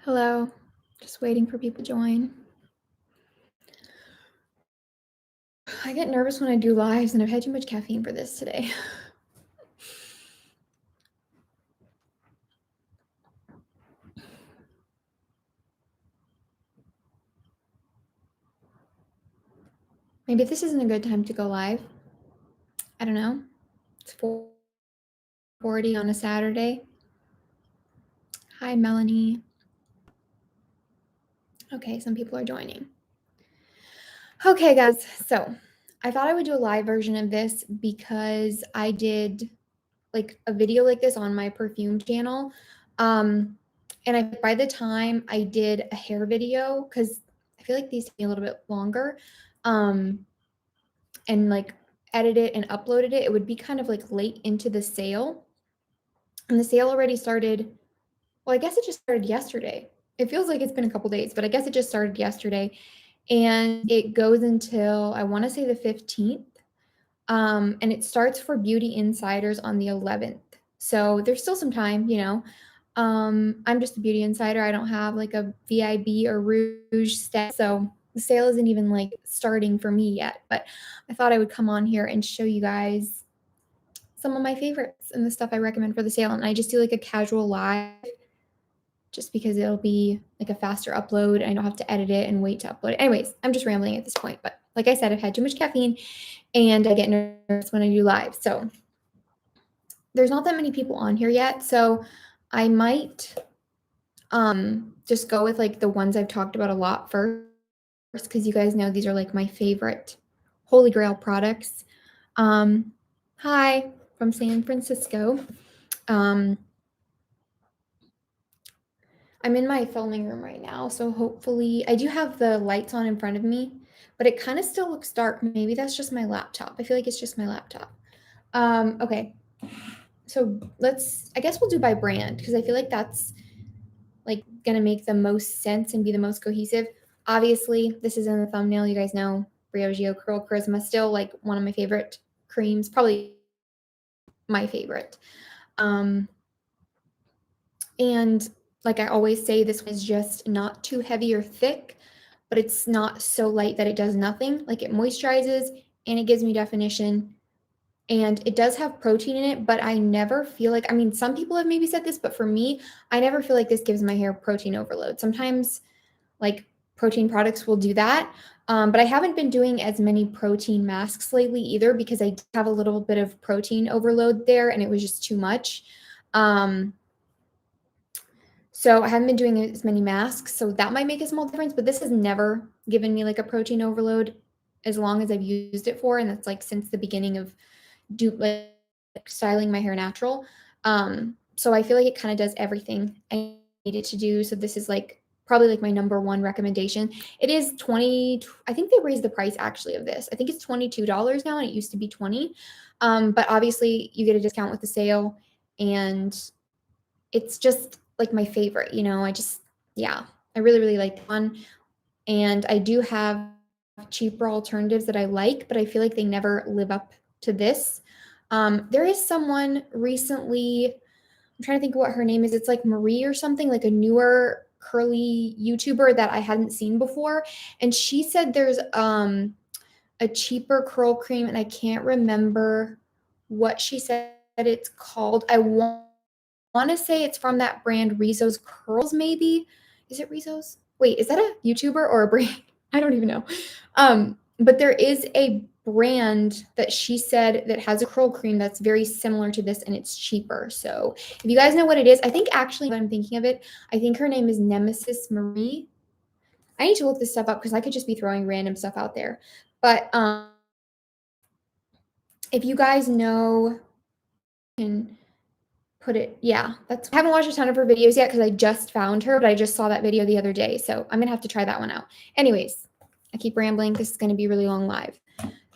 Hello. Just waiting for people to join. I get nervous when I do lives, and I've had too much caffeine for this today. Maybe this isn't a good time to go live. I don't know. It's 4:40 on a Saturday. Hi, Melanie. Okay, some people are joining. Okay, guys. So I thought I would do a live version of this because I did like a video like this on my perfume channel. And by the time I did a hair video, because I feel like these take me a little bit longer, and like edit it and uploaded it, it would be kind of like late into the sale. And the sale already started. Well, I guess it just started yesterday. It feels like it's been a couple days, but I guess it just started yesterday. And it goes until, I want to say, the 15th. And it starts for Beauty Insiders on the 11th. So there's still some time, you know. I'm just a beauty insider. I don't have like a VIB or Rouge stat. So the sale isn't even like starting for me yet. But I thought I would come on here and show you guys some of my favorites and the stuff I recommend for the sale. And I just do like a casual live just because it'll be like a faster upload. I don't have to edit it and wait to upload it. Anyways, I'm just rambling at this point. But like I said, I've had too much caffeine and I get nervous when I do live. So there's not that many people on here yet. So I might just go with like the ones I've talked about a lot first, because you guys know these are like my favorite holy grail products. Hi from San Francisco. I'm in my filming room right now, so hopefully I do have the lights on in front of me, but it kind of still looks dark. Maybe that's just my laptop. I feel like it's just my laptop. Okay. So I guess we'll do by brand because I feel like that's like gonna make the most sense and be the most cohesive. Obviously, this is in the thumbnail. You guys know Briogeo Curl Charisma, still like one of my favorite creams, probably my favorite. And like I always say, this one is just not too heavy or thick, but it's not so light that it does nothing. Like it moisturizes and it gives me definition. And it does have protein in it, but I never feel like, I mean, some people have maybe said this, but for me, I never feel like this gives my hair protein overload. Sometimes like protein products will do that. But I haven't been doing as many protein masks lately either because I have a little bit of protein overload there and it was just too much. So I haven't been doing as many masks, so that might make a small difference, but this has never given me like a protein overload as long as I've used it for, and that's like since the beginning of like styling my hair natural. So I feel like it kind of does everything I need it to do. So this is like probably like my number one recommendation. It is I think they raised the price actually of this. I think it's $22 now and it used to be 20. But obviously you get a discount with the sale and it's just like my favorite, you know. I really, really like one. And I do have cheaper alternatives that I like, but I feel like they never live up to this. There is someone recently, I'm trying to think of what her name is. It's like Marie or something, like a newer curly YouTuber that I hadn't seen before. And she said there's a cheaper curl cream, and I can't remember what she said it's called. I want to say it's from that brand Rizzo's Curls, maybe. Is it Rizzo's? Wait, is that a YouTuber or a brand? I don't even know. But there is a brand that she said that has a curl cream that's very similar to this and it's cheaper. So if you guys know what it is, I think actually when I'm thinking of it, I think her name is Nemesis Marie. I need to look this stuff up because I could just be throwing random stuff out there. But if you guys know, can put it, yeah, I haven't watched a ton of her videos yet because I just found her, but I just saw that video the other day. So I'm gonna have to try that one out. Anyways, I keep rambling. This is gonna be really long live.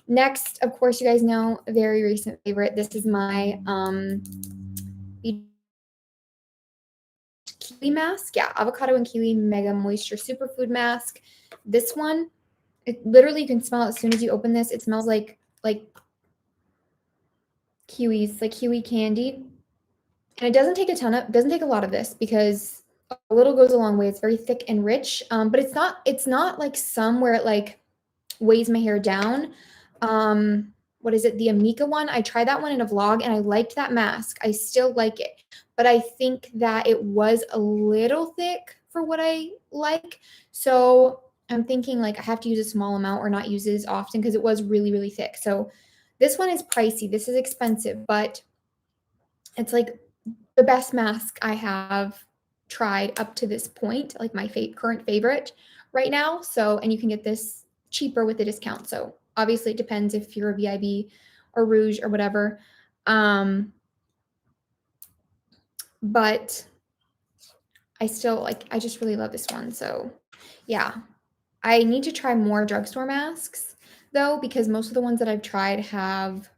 Next, of course, you guys know, a very recent favorite. This is my kiwi mask. Yeah, avocado and kiwi mega moisture superfood mask. This one, it literally, you can smell it as soon as you open this. It smells like kiwis, like kiwi candy. And it doesn't take a lot of this because a little goes a long way. It's very thick and rich, but it's not like some where it like weighs my hair down. What is it? The Amika one. I tried that one in a vlog and I liked that mask. I still like it, but I think that it was a little thick for what I like. So I'm thinking like I have to use a small amount or not use it as often because it was really, really thick. So this one is pricey. This is expensive, but it's like the best mask I have tried up to this point, like my current favorite right now. So, and you can get this cheaper with a discount. So, obviously, it depends if you're a VIB or Rouge or whatever. But I still like, I just really love this one. So, yeah, I need to try more drugstore masks though, because most of the ones that I've tried have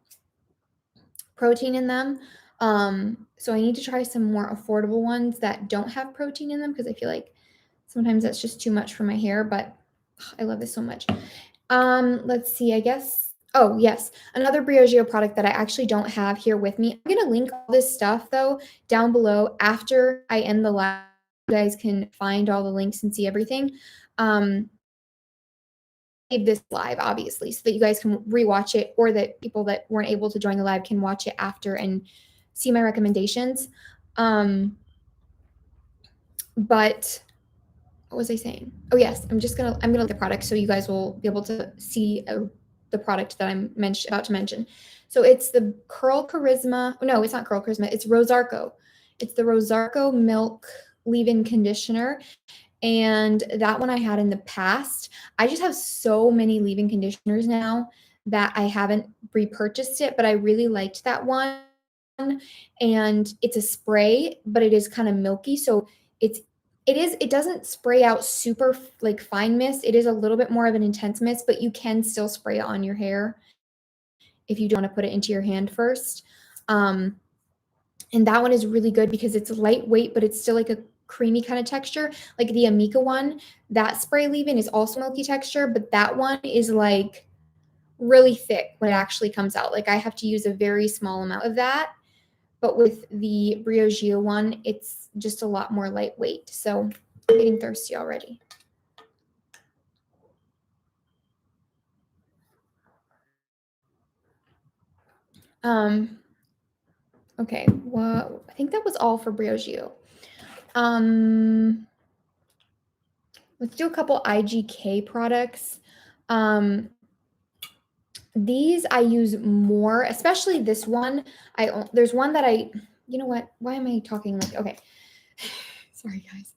protein in them. So I need to try some more affordable ones that don't have protein in them because I feel like sometimes that's just too much for my hair, but I love this so much. Let's see, I guess. Oh, yes. Another Briogeo product that I actually don't have here with me. I'm going to link all this stuff though down below after I end the live. You guys can find all the links and see everything. This live obviously so that you guys can rewatch it or that people that weren't able to join the live can watch it after and see my recommendations. But what was I saying? Oh yes, I'm gonna look at the product so you guys will be able to see the product that I'm about to mention. So it's the Curl Charisma. Oh, no, it's not Curl Charisma. It's Rosarco. It's the Rosarco Milk Leave-In Conditioner. And that one I had in the past. I just have so many leave-in conditioners now that I haven't repurchased it, but I really liked that one. And it's a spray, but it is kind of milky. So it doesn't spray out super like fine mist. It is a little bit more of an intense mist, but you can still spray it on your hair if you don't want to put it into your hand first. And that one is really good because it's lightweight, but it's still like a creamy kind of texture. Like the Amika one, that spray leave-in is also milky texture, but that one is like really thick when it actually comes out. Like I have to use a very small amount of that. But with the Briogeo one, it's just a lot more lightweight. So I'm getting thirsty already. Okay, well, I think that was all for Briogeo. Let's do a couple IGK products. These I use more, especially this one. There's one that you know what? Why am I talking like, okay. Sorry, guys.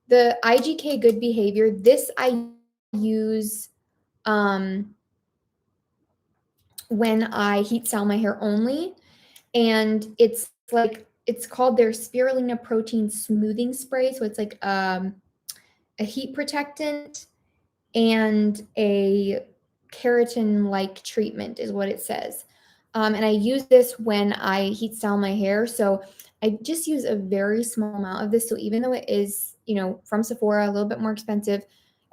The IGK Good Behavior, this I use when I heat style my hair only. And it's called their spirulina protein smoothing spray. So it's like a heat protectant and a keratin-like treatment is what it says. And I use this when I heat style my hair. So I just use a very small amount of this. So even though it is, from Sephora, a little bit more expensive,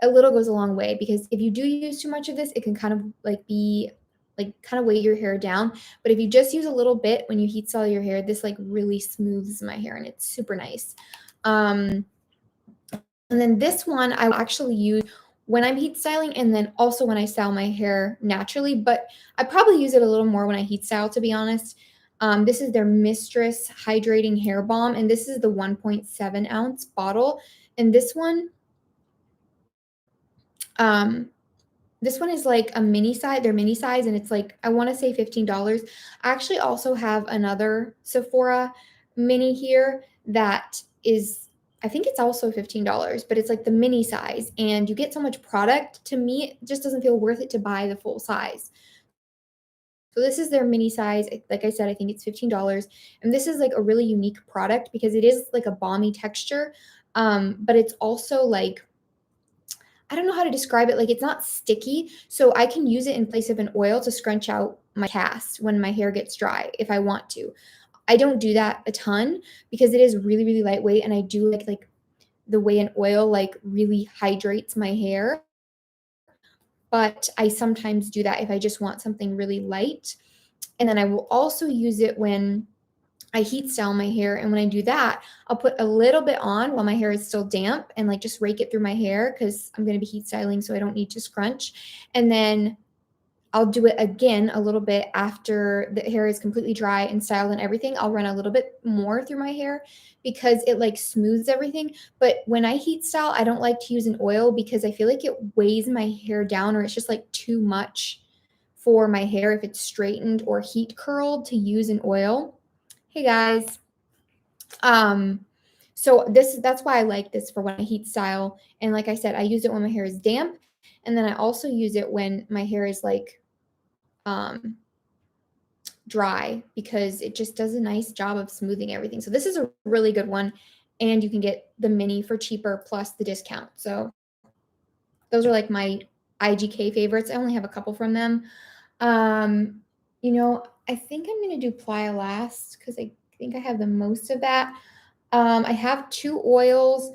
a little goes a long way because if you do use too much of this, it can kind of like be like kind of weigh your hair down. But if you just use a little bit when you heat style your hair, this like really smooths my hair and it's super nice. And then this one I will actually use when I'm heat styling and then also when I style my hair naturally, but I probably use it a little more when I heat style, to be honest. This is their Mistress Hydrating Hair Balm, and this is the 1.7 ounce bottle. And this one is like a mini size, their mini size, and it's like, I want to say $15. I actually also have another Sephora mini here that is, I think it's also $15, but it's like the mini size and you get so much product. To me, it just doesn't feel worth it to buy the full size. So this is their mini size. Like I said, I think it's $15. And this is like a really unique product because it is like a balmy texture, but it's also like, I don't know how to describe it. Like it's not sticky. So I can use it in place of an oil to scrunch out my cast when my hair gets dry if I want to. I don't do that a ton because it is really, really lightweight. And I do like the way an oil like really hydrates my hair. But I sometimes do that if I just want something really light. And then I will also use it when I heat style my hair, and when I do that, I'll put a little bit on while my hair is still damp and like just rake it through my hair because I'm going to be heat styling, so I don't need to scrunch. And then I'll do it again a little bit after the hair is completely dry and styled and everything. I'll run a little bit more through my hair because it like smooths everything. But when I heat style, I don't like to use an oil because I feel like it weighs my hair down, or it's just like too much for my hair if it's straightened or heat curled to use an oil. Hey guys. Um, so that's why I like this for when I heat style. And like I said, I use it when my hair is damp, and then I also use it when my hair is like dry because it just does a nice job of smoothing everything. So this is a really good one, and you can get the mini for cheaper plus the discount. So those are like my IGK favorites. I only have a couple from them. You know, I think I'm going to do Playa last because I think I have the most of that. I have 2 oils.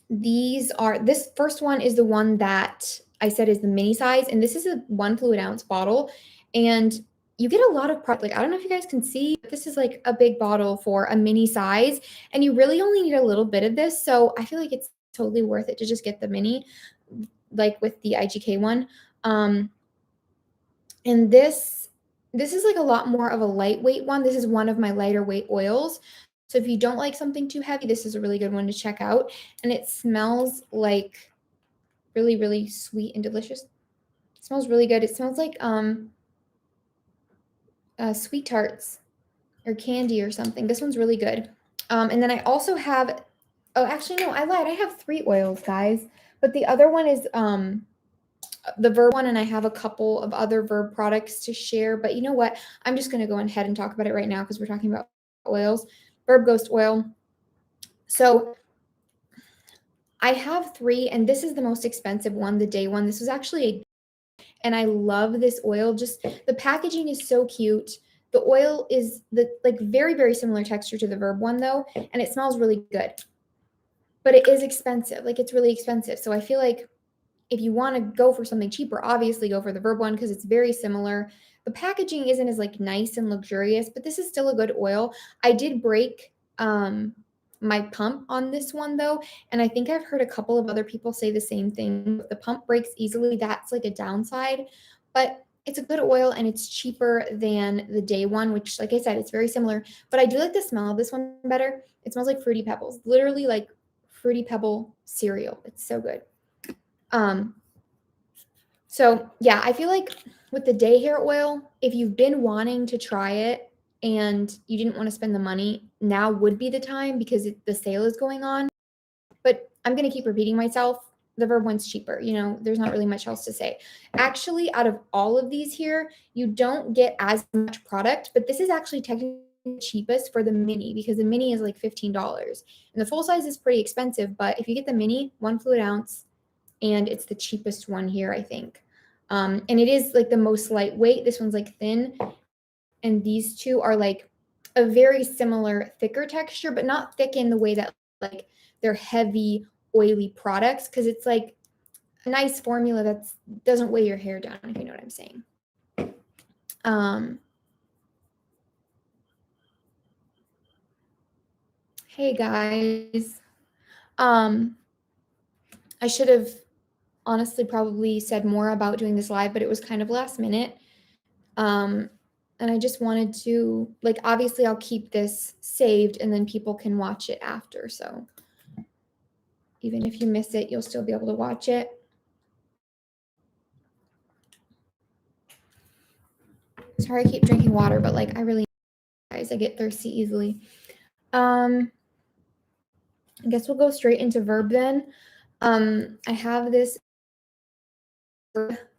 This first one is the one that I said is the mini size, and this is a 1 fluid ounce bottle, and you get a lot of product. Like, I don't know if you guys can see, but this is like a big bottle for a mini size, and you really only need a little bit of this. So I feel like it's totally worth it to just get the mini, like with the IGK one. And this is like a lot more of a lightweight one. This is one of my lighter weight oils. So if you don't like something too heavy, this is a really good one to check out. And it smells like really, really sweet and delicious. It smells really good. It smells like sweet tarts or candy or something. This one's really good. And then I also have, oh, actually, no, I lied. I have 3 oils, guys. But the other one is the Verb one, and I have a couple of other Verb products to share. But you know what? I'm just going to go ahead and talk about it right now because we're talking about oils. Verb Ghost Oil. So I have 3, and this is the most expensive one, the day one. This was actually and I love this oil. Just the packaging is so cute. The oil is the like very, very similar texture to the Verb one though, and it smells really good. But it is expensive. Like, it's really expensive. So I feel like if you want to go for something cheaper, obviously go for the Verb one because it's very similar. The packaging isn't as like nice and luxurious, but this is still a good oil. I did break my pump on this one though, and I think I've heard a couple of other people say the same thing. If the pump breaks easily, that's like a downside, but it's a good oil and it's cheaper than the day one, which, like I said, it's very similar. But I do like the smell of this one better. It smells like Fruity Pebbles, literally like Fruity Pebble cereal. It's so good. So yeah, I feel like with the day hair oil, if you've been wanting to try it and you didn't want to spend the money, now would be the time because the sale is going on. But I'm going to keep repeating myself. The Verb one's cheaper. You know, there's not really much else to say. Actually, out of all of these here, you don't get as much product, but this is actually technically cheapest for the mini because the mini is like $15. And the full size is pretty expensive, but if you get the mini, 1 fluid ounce, and it's the cheapest one here, I think. And it is like the most lightweight. This one's like thin, and these two are like a very similar thicker texture, but not thick in the way that like they're heavy, oily products, because it's like a nice formula that doesn't weigh your hair down, if you know what I'm saying. Hey guys. I should have honestly probably said more about doing this live, but it was kind of last minute. And I just wanted to, like, obviously I'll keep this saved and then people can watch it after. So even if you miss it, you'll still be able to watch it. Sorry, I keep drinking water, but like, I really, guys, I get thirsty easily. I guess we'll go straight into Verb then. I have this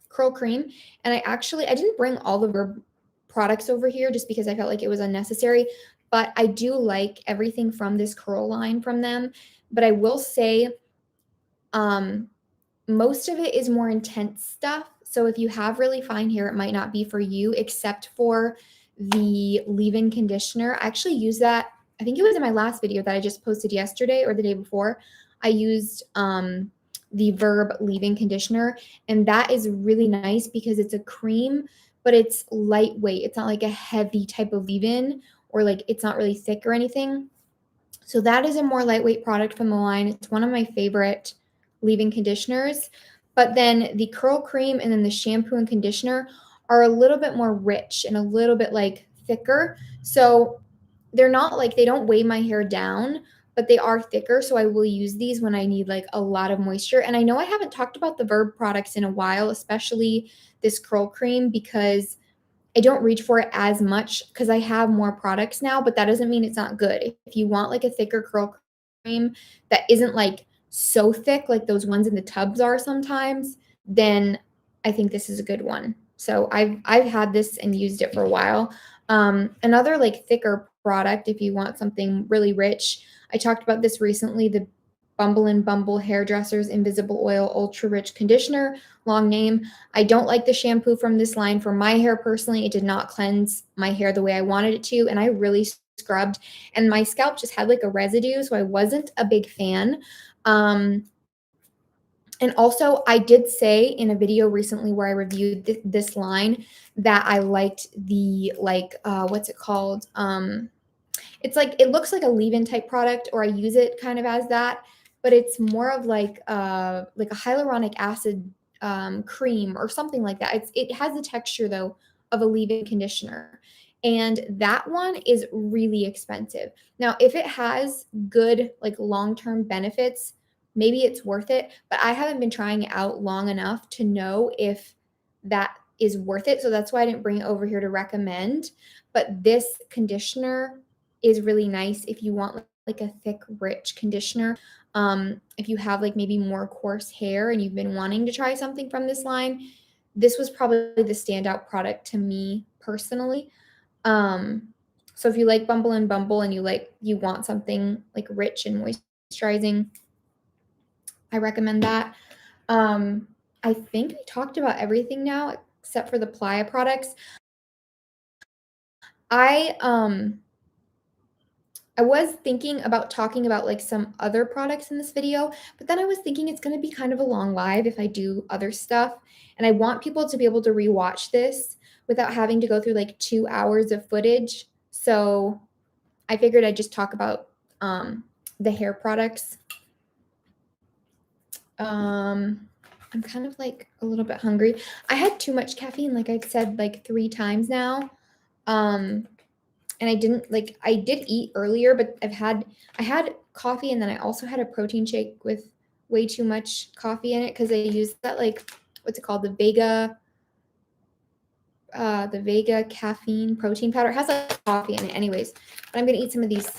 curl cream, and I didn't bring all the Verb products over here just because I felt like it was unnecessary, but I do like everything from this curl line from them. But I will say most of it is more intense stuff. So if you have really fine hair, it might not be for you, except for the leave-in conditioner. I actually used that. I think it was in my last video that I just posted yesterday or the day before. I used the Verb leave-in conditioner, and that is really nice because it's a cream, but it's lightweight. It's not like a heavy type of leave-in, or like it's not really thick or anything. So that is a more lightweight product from the line. It's one of my favorite leave-in conditioners. But then the curl cream and then the shampoo and conditioner are a little bit more rich and a little bit like thicker. So they're not like, they don't weigh my hair down, but they are thicker. So I will use these when I need like a lot of moisture. And I know I haven't talked about the Verb products in a while, especially this curl cream, because I don't reach for it as much because I have more products now, but that doesn't mean it's not good. If you want like a thicker curl cream that isn't like so thick like those ones in the tubs are sometimes, then I think this is a good one. So I've had this and used it for a while. Another like thicker product, if you want something really rich, I talked about this recently, the Bumble and Bumble Hairdressers Invisible Oil Ultra Rich Conditioner, long name. I don't like the shampoo from this line. For my hair personally, it did not cleanse my hair the way I wanted it to, and I really scrubbed, and my scalp just had like a residue, so I wasn't a big fan. And also, I did say in a video recently where I reviewed this line that I liked the like what's it called? It's like, it looks like a leave-in type product, or I use it kind of as that, but it's more of like a hyaluronic acid cream or something like that. It has the texture though of a leave-in conditioner, and that one is really expensive. Now, if it has good like long-term benefits, maybe it's worth it, but I haven't been trying it out long enough to know if that is worth it. So that's why I didn't bring it over here to recommend. But this conditioner is really nice if you want like a thick, rich conditioner. If you have like maybe more coarse hair and you've been wanting to try something from this line, this was probably the standout product to me personally. So if you like Bumble and Bumble and you want something like rich and moisturizing, I recommend that. I think I talked about everything now except for the Playa products. I I was thinking about talking about like some other products in this video, but then I was thinking it's going to be kind of a long live if I do other stuff. And I want people to be able to rewatch this without having to go through like 2 hours of footage. So I figured I'd just talk about the hair products. I'm kind of like a little bit hungry. I had too much caffeine, like I've said like 3 times now. And I didn't like, I did eat earlier, but I had coffee, and then I also had a protein shake with way too much coffee in it because I used that like, what's it called? The Vega caffeine protein powder. It has like coffee in it anyways. But I'm gonna eat some of these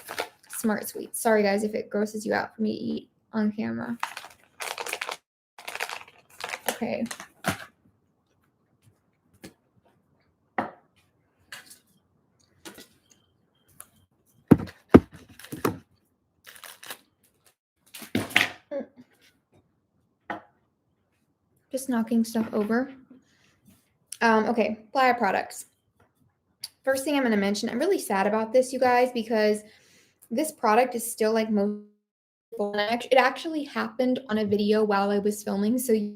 Smart Sweets. Sorry guys if it grosses you out for me to eat on camera. Okay. Just knocking stuff over. Okay, Playa products. First thing I'm going to mention, I'm really sad about this, you guys, because this product is still like most. It actually happened on a video while I was filming, so if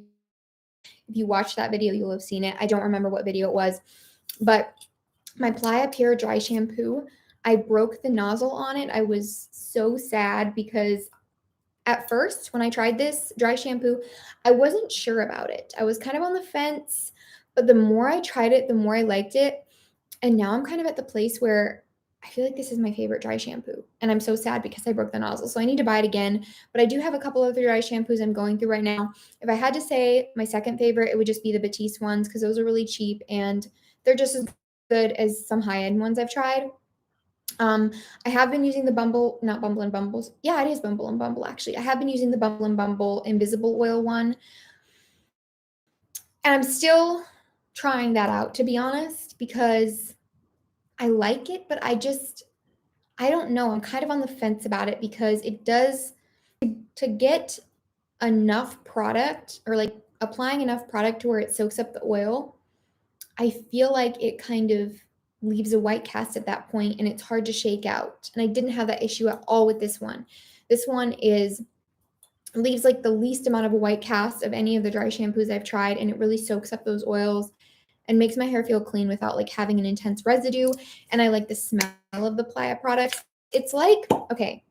you watch that video, you'll have seen it. I don't remember what video it was, but my Playa Pure dry shampoo, I broke the nozzle on it. I was so sad because at first, when I tried this dry shampoo, I wasn't sure about it. I was kind of on the fence, but the more I tried it, the more I liked it. And now I'm kind of at the place where I feel like this is my favorite dry shampoo. And I'm so sad because I broke the nozzle. So I need to buy it again. But I do have a couple other dry shampoos I'm going through right now. If I had to say my second favorite, it would just be the Batiste ones because those are really cheap and they're just as good as some high-end ones I've tried. I have been using the Bumble, not Bumble and Bumbles. Yeah, it is Bumble and Bumble, actually. I have been using the Bumble and Bumble Invisible Oil one. And I'm still trying that out, to be honest, because I like it, but I don't know. I'm kind of on the fence about it because it does, to get enough product or like applying enough product to where it soaks up the oil, I feel like it kind of leaves a white cast at that point and it's hard to shake out. And I didn't have that issue at all with this one. This one leaves like the least amount of a white cast of any of the dry shampoos I've tried, and it really soaks up those oils and makes my hair feel clean without like having an intense residue. And I like the smell of the Playa products. It's like, okay,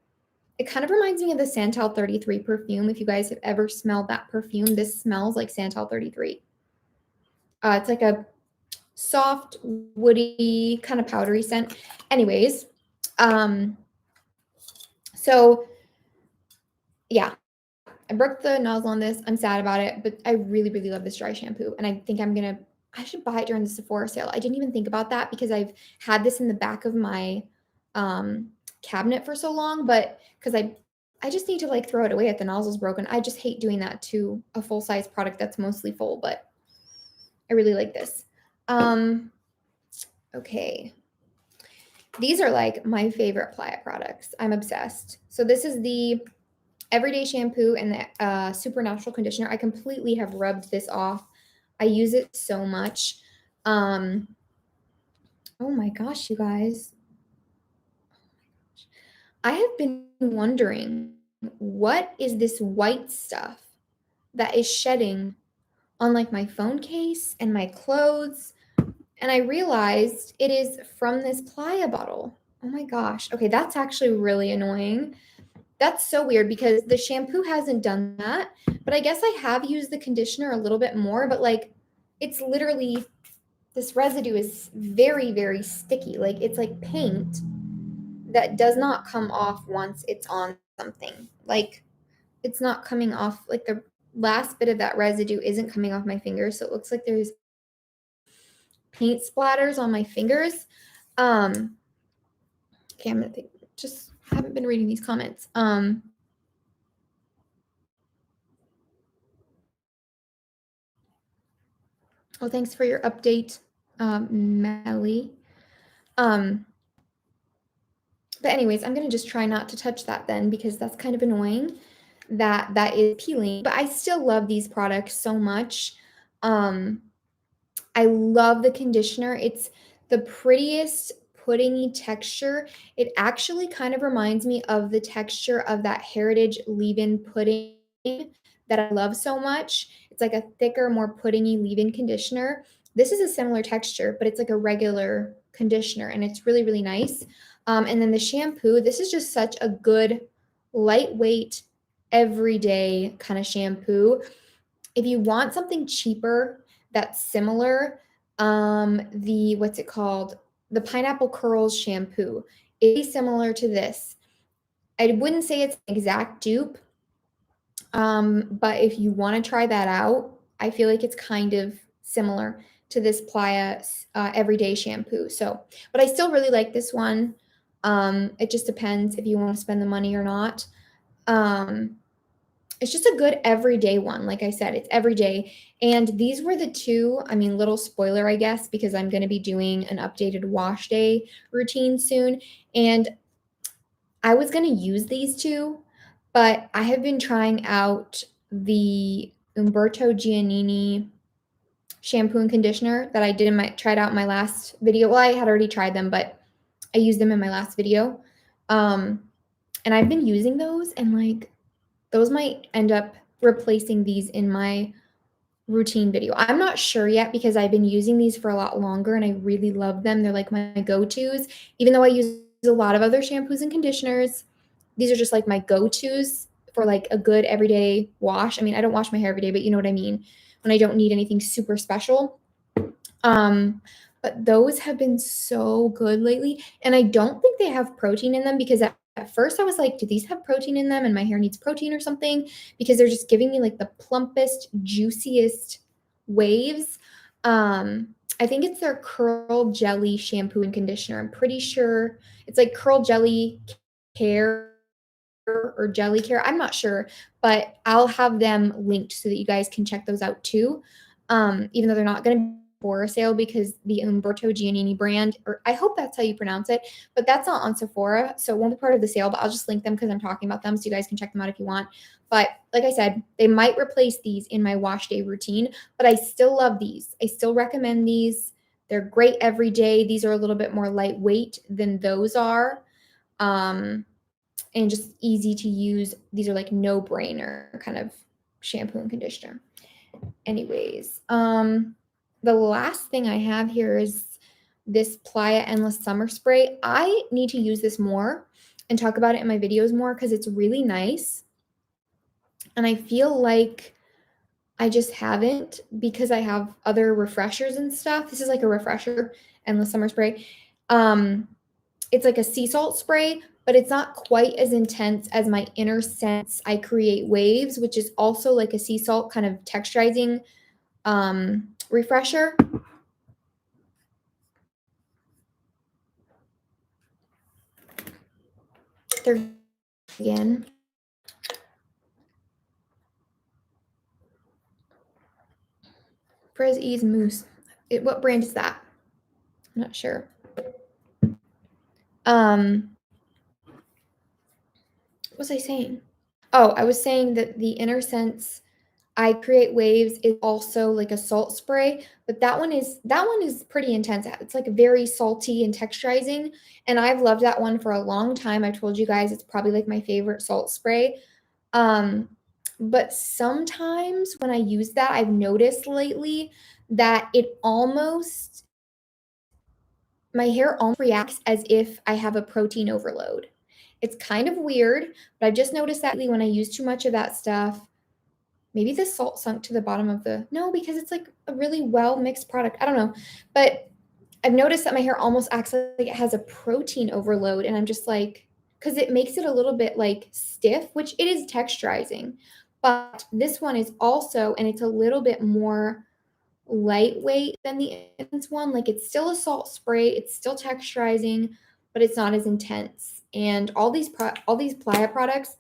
it kind of reminds me of the Santal 33 perfume. If you guys have ever smelled that perfume, this smells like Santal 33. It's like a soft, woody, kind of powdery scent. Anyways, so yeah, I broke the nozzle on this. I'm sad about it, but I really, really love this dry shampoo. And I think I should buy it during the Sephora sale. I didn't even think about that because I've had this in the back of my cabinet for so long, but because I just need to like throw it away if the nozzle's broken. I just hate doing that to a full-size product that's mostly full, but I really like this. Okay. These are like my favorite Playa products. I'm obsessed. So this is the everyday shampoo and the supernatural conditioner. I completely have rubbed this off. I use it so much. Oh my gosh, you guys. I have been wondering, what is this white stuff that is shedding on like my phone case and my clothes? And I realized it is from this Playa bottle. Oh my gosh. Okay, that's actually really annoying. That's so weird because the shampoo hasn't done that, but I guess I have used the conditioner a little bit more, but like it's literally this residue is very, very sticky. Like it's like paint that does not come off once it's on something. Like it's not coming off, like the last bit of that residue isn't coming off my fingers. So it looks like there's paint splatters on my fingers. Okay, I'm gonna think, just haven't been reading these comments. Well, thanks for your update, Melly. But anyways, I'm gonna just try not to touch that then because that's kind of annoying that that is peeling. But I still love these products so much. I love the conditioner. It's the prettiest puddingy texture. It actually kind of reminds me of the texture of that Heritage leave-in pudding that I love so much. It's like a thicker, more puddingy leave-in conditioner. This is a similar texture, but it's like a regular conditioner, and it's really, really nice. And then the shampoo, this is just such a good, lightweight, everyday kind of shampoo. If you want something cheaper that's similar, the what's it called? The Pineapple Curls shampoo is similar to this. I wouldn't say it's an exact dupe, but if you want to try that out, I feel like it's kind of similar to this Playa everyday shampoo. So, but I still really like this one. It just depends if you want to spend the money or not. Um, it's just a good everyday one. Like I said, it's everyday. And these were the two, I mean, little spoiler, I guess, because I'm going to be doing an updated wash day routine soon. And I was going to use these two, but I have been trying out the Umberto Giannini shampoo and conditioner that I did in my tried out in my last video. Well, I had already tried them, but I used them in my last video. And I've been using those, and like those might end up replacing these in my routine video. I'm not sure yet because I've been using these for a lot longer and I really love them. They're like my go-tos. Even though I use a lot of other shampoos and conditioners, these are just like my go-tos for like a good everyday wash. I mean, I don't wash my hair every day, but you know what I mean. When I don't need anything super special. But those have been so good lately. And I don't think they have protein in them because at first I was like, do these have protein in them and my hair needs protein or something? Because they're just giving me like the plumpest, juiciest waves. I think it's their curl jelly shampoo and conditioner. I'm pretty sure it's like curl jelly care or jelly care. I'm not sure, but I'll have them linked so that you guys can check those out too. Even though they're not going to be for a sale because the Umberto Giannini brand, or I hope that's how you pronounce it, but that's not on Sephora, so it won't be part of the sale, but I'll just link them because I'm talking about them so you guys can check them out if you want. But like I said, they might replace these in my wash day routine, but I still love these. I still recommend these. They're great every day. These are a little bit more lightweight than those are. And just easy to use. These are like no-brainer kind of shampoo and conditioner. Anyways, the last thing I have here is this Playa Endless Summer Spray. I need to use this more and talk about it in my videos more because it's really nice. And I feel like I just haven't because I have other refreshers and stuff. This is like a refresher, Endless Summer Spray. It's like a sea salt spray, but it's not quite as intense as my Inner Sense I Create Waves, which is also like a sea salt kind of texturizing refresher. There again. Frizz Ease Mousse. What brand is that? I'm not sure. What was I saying? Oh, I was saying that the Inner Sense I Create Waves is also like a salt spray, but that one is pretty intense. It's like very salty and texturizing, and I've loved that one for a long time. I've told you guys it's probably like my favorite salt spray. But sometimes when I use that, I've noticed lately that my hair almost reacts as if I have a protein overload. It's kind of weird, but I've just noticed that when I use too much of that stuff, maybe the salt sunk to the bottom of no, because it's like a really well mixed product. I don't know. But I've noticed that my hair almost acts like it has a protein overload. And I'm just like, because it makes it a little bit like stiff, which it is texturizing. But this one is also, and it's a little bit more lightweight than the Essence one. Like it's still a salt spray, it's still texturizing, but it's not as intense. And all these Playa products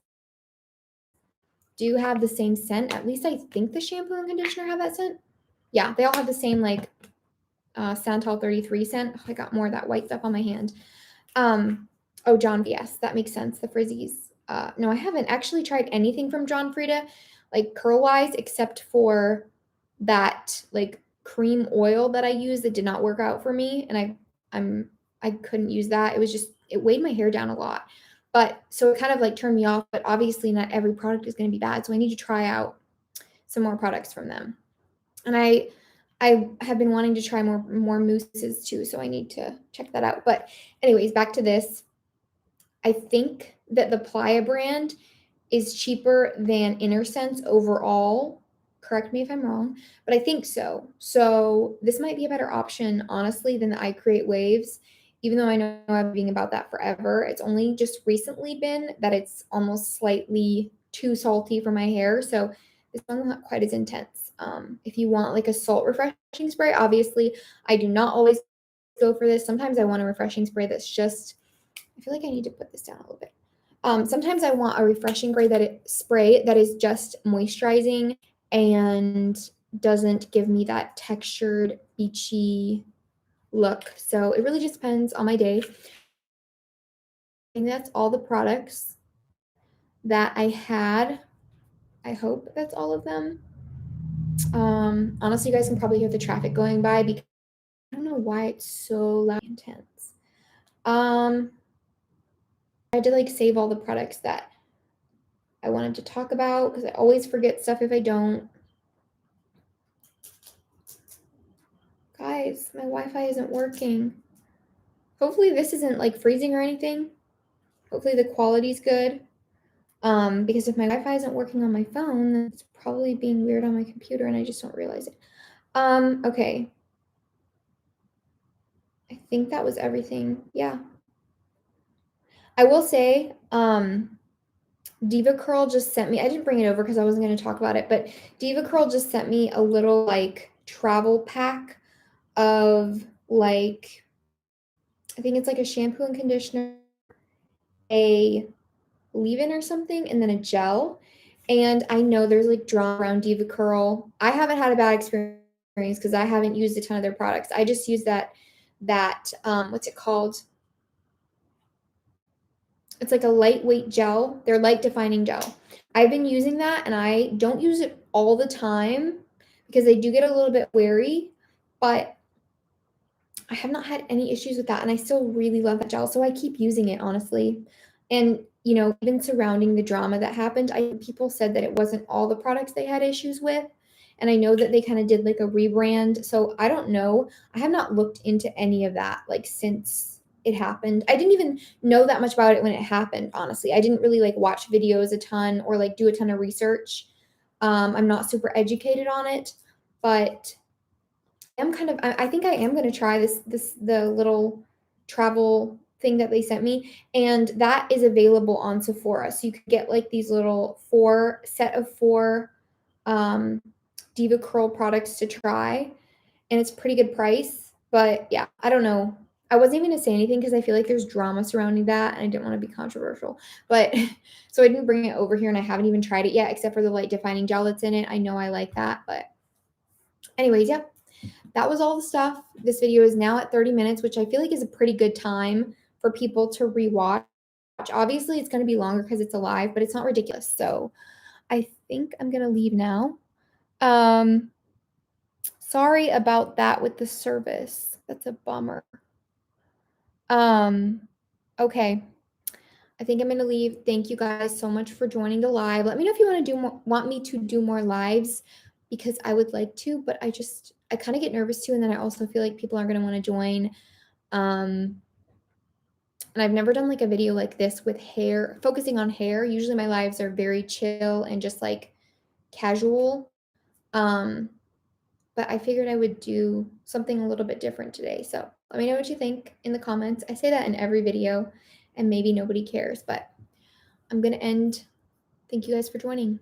do have the same scent. At least I think the shampoo and conditioner have that scent. Yeah, they all have the same like Santal 33 scent. Oh, I got more of that white stuff on my hand. Oh, John, yes, that makes sense. The frizzies. No, I haven't actually tried anything from John Frieda, like curl wise, except for that like cream oil that I used that did not work out for me, and I couldn't use that. It weighed my hair down a lot. But so it kind of like turned me off, but obviously not every product is going to be bad. So I need to try out some more products from them. And I have been wanting to try more mousses too, so I need to check that out. But anyways, back to this. I think that the Playa brand is cheaper than Inner Sense overall. Correct me if I'm wrong, but I think so. So this might be a better option, honestly, than the I Create Waves. Even though I know I've been being about that forever, it's only just recently been that it's almost slightly too salty for my hair. So this one's not quite as intense. If you want like a salt refreshing spray, obviously I do not always go for this. Sometimes I want a refreshing spray that's just, I feel like I need to put this down a little bit. Sometimes I want a refreshing spray that is just moisturizing and doesn't give me that textured, beachy look. So it really just depends on my day. I think that's all the products that I had. I hope that's all of them. Honestly, you guys can probably hear the traffic going by because I don't know why it's so loud and intense. I had to like save all the products that I wanted to talk about because I always forget stuff if I don't. Guys, my Wi-Fi isn't working. Hopefully this isn't like freezing or anything. Hopefully the quality's good. Because if my Wi-Fi isn't working on my phone, then it's probably being weird on my computer and I just don't realize it. Okay. I think that was everything. Yeah. I will say, Deva Curl just sent me, I didn't bring it over because I wasn't going to talk about it, but Deva Curl just sent me a little like travel pack of like, I think it's like a shampoo and conditioner, a leave-in or something, and then a gel. And I know there's like drama around Deva Curl. I haven't had a bad experience because I haven't used a ton of their products. I just use that what's it called? It's like a lightweight gel. They're light defining gel. I've been using that and I don't use it all the time because they do get a little bit wary, but I have not had any issues with that and I still really love that gel. So I keep using it, honestly. And even surrounding the drama that happened, people said that it wasn't all the products they had issues with. And I know that they kind of did like a rebrand. So I don't know. I have not looked into any of that like since it happened. I didn't even know that much about it when it happened, honestly. I didn't really like watch videos a ton or like do a ton of research. I'm not super educated on it, but I think I am going to try the little travel thing that they sent me, and that is available on Sephora. So you could get like these little set of four um, Diva Curl products to try, and it's pretty good price. But yeah, I don't know. I wasn't even gonna say anything because I feel like there's drama surrounding that, and I didn't want to be controversial. But so I didn't bring it over here, and I haven't even tried it yet, except for the light defining gel that's in it. I know I like that, but anyways, yeah, that was all the stuff. This video is now at 30 minutes, which I feel like is a pretty good time for people to rewatch. Obviously, it's going to be longer because it's a live, but it's not ridiculous. So I think I'm going to leave now. Sorry about that with the service. That's a bummer. Okay. I think I'm going to leave. Thank you guys so much for joining the live. Let me know if you want me to do more lives, because I would like to, but I kind of get nervous too, and then I also feel like people aren't going to want to join. And I've never done like a video like this with hair, focusing on hair. Usually my lives are very chill and just like casual. But I figured I would do something a little bit different today. So let me know what you think in the comments. I say that in every video and maybe nobody cares, but I'm going to end. Thank you guys for joining.